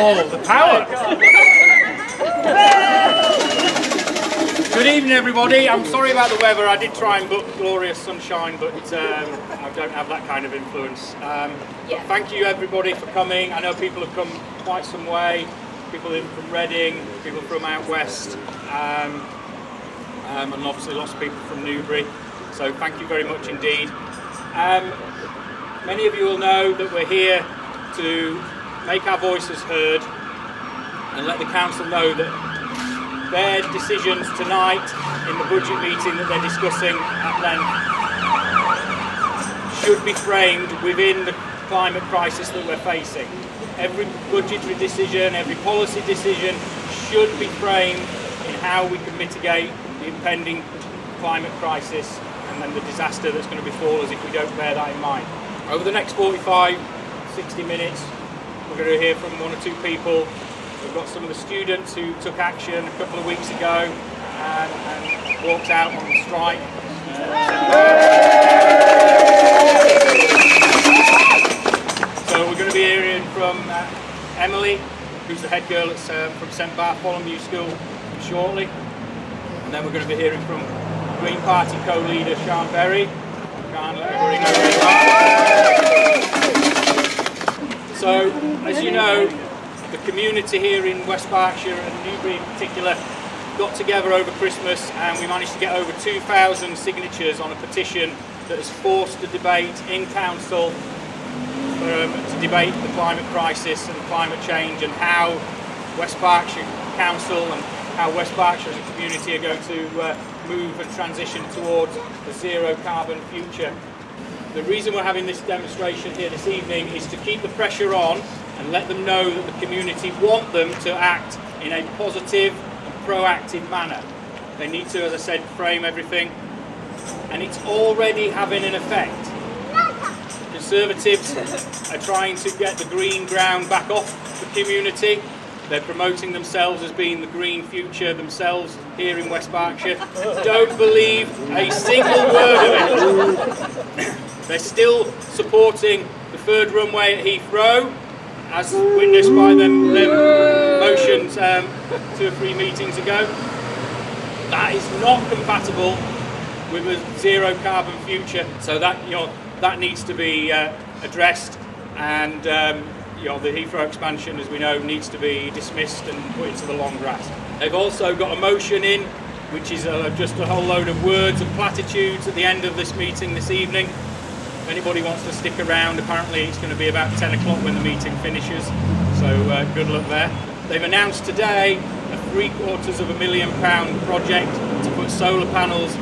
Oh, the power! Good evening, everybody. I'm sorry about the weather. I did try and book glorious sunshine, but I don't have that kind of influence. Thank you, everybody, for coming. I know people have come quite some way. People in from Reading, people from out west, and obviously lots of people from Newbury. So thank you very much indeed. Many of you will know that we're here to make our voices heard and let the council know that their decisions tonight in the budget meeting that they're discussing at length should be framed within the climate crisis that we're facing. Every budgetary decision, every policy decision should be framed in how we can mitigate the impending climate crisis and then the disaster that's going to befall us if we don't bear that in mind. Over the next 45, 60 minutes, we're going to hear from one or two people. We've got some of the students who took action a couple of weeks ago and walked out on the strike. So we're going to be hearing from Emily, who's the head girl from St Bartholomew School shortly. And then we're going to be hearing from Green Party co-leader Sean Berry. Sean, let everybody know where you are. So, as you know, the community here in West Berkshire and Newbury in particular got together over Christmas and we managed to get over 2,000 signatures on a petition that has forced a debate in council to debate the climate crisis and climate change and how West Berkshire Council and how West Berkshire as a community are going to move and transition towards a zero carbon future. The reason we're having this demonstration here this evening is to keep the pressure on and let them know that the community want them to act in a positive and proactive manner. They need to, as I said, frame everything, and it's already having an effect. Conservatives are trying to get the green ground back off the community. They're promoting themselves as being the green future themselves here in West Berkshire. Don't believe a single word of it. They're still supporting the third runway at Heathrow, as witnessed by them motions 2 or 3 meetings ago. That is not compatible with a zero carbon future. So that needs to be addressed, and the Heathrow expansion, as we know, needs to be dismissed and put into the long grass. They've also got a motion in, which is just a whole load of words and platitudes at the end of this meeting this evening. If anybody wants to stick around, apparently it's going to be about 10 o'clock when the meeting finishes, so good luck there. They've announced today a £750,000 project to put solar panels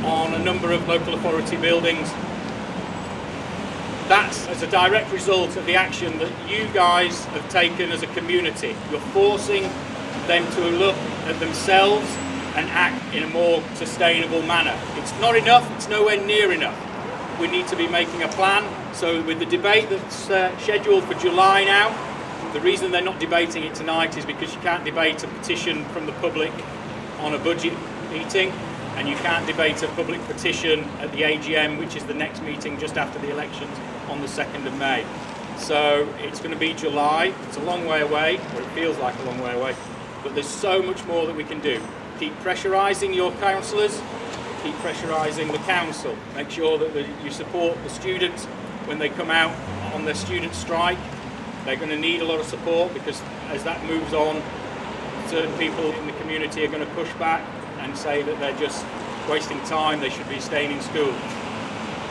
on a number of local authority buildings. That's as a direct result of the action that you guys have taken as a community. You're forcing them to look at themselves and act in a more sustainable manner. It's not enough, it's nowhere near enough. We need to be making a plan. So with the debate that's scheduled for July now, the reason they're not debating it tonight is because you can't debate a petition from the public on a budget meeting, and you can't debate a public petition at the AGM, which is the next meeting just after the elections on the 2nd of May. So it's going to be July. It's a long way away, or it feels like a long way away, but there's so much more that we can do. Keep pressurising your councillors, keep pressurising the council. Make sure that you support the students when they come out on their student strike. They're going to need a lot of support, because as that moves on, certain people in the community are going to push back and say that they're just wasting time, they should be staying in school.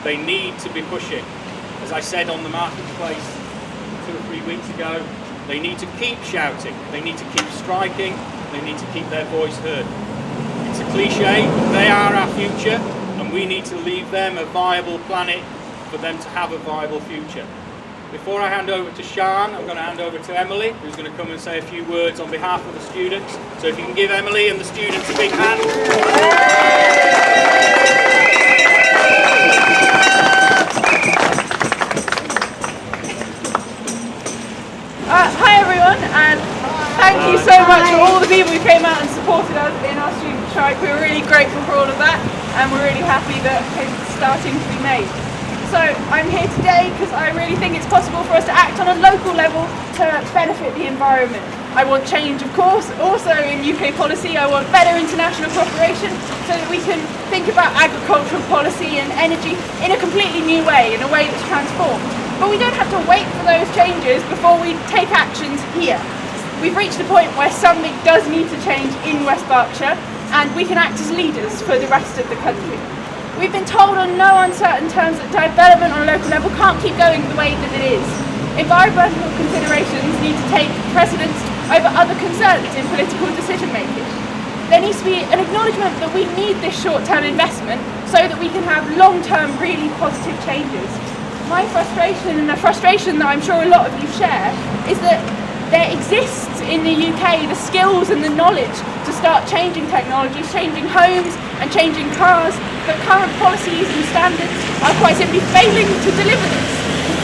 They need to be pushing. As I said on the marketplace 2 or 3 weeks ago, they need to keep shouting, they need to keep striking, they need to keep their voice heard. It's a cliche, but they are our future, and we need to leave them a viable planet for them to have a viable future. Before I hand over to Sean, I'm going to hand over to Emily, who's going to come and say a few words on behalf of the students. So if you can give Emily and the students a big hand. Hi everyone, and thank you so much for all the people who came out and supported us in our student strike. We're really grateful for all of that, and we're really happy that it's starting to be made. So I'm here today because I really think it's possible for us to act on a local level to benefit the environment. I want change, of course. Also in UK policy, I want better international cooperation so that we can think about agricultural policy and energy in a completely new way, in a way that's transformed. But we don't have to wait for those changes before we take actions here. We've reached a point where something does need to change in West Berkshire, and we can act as leaders for the rest of the country. We've been told on no uncertain terms that development on a local level can't keep going the way that it is. Environmental considerations need to take precedence over other concerns in political decision making. There needs to be an acknowledgement that we need this short-term investment so that we can have long-term, really positive changes. My frustration, and the frustration that I'm sure a lot of you share, is that there exists in the UK the skills and the knowledge to start changing technologies, changing homes and changing cars, but current policies and standards are quite simply failing to deliver this,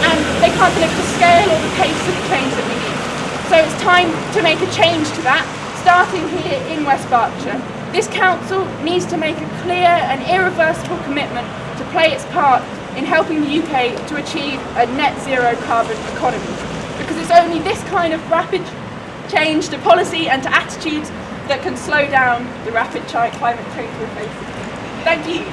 and they can't deliver the scale or the pace of change that we need. So it's time to make a change to that, starting here in West Berkshire. This council needs to make a clear and irreversible commitment to play its part in helping the UK to achieve a net zero carbon economy. Because it's only this kind of rapid change to policy and to attitudes that can slow down the rapid climate change we're facing. Thank you.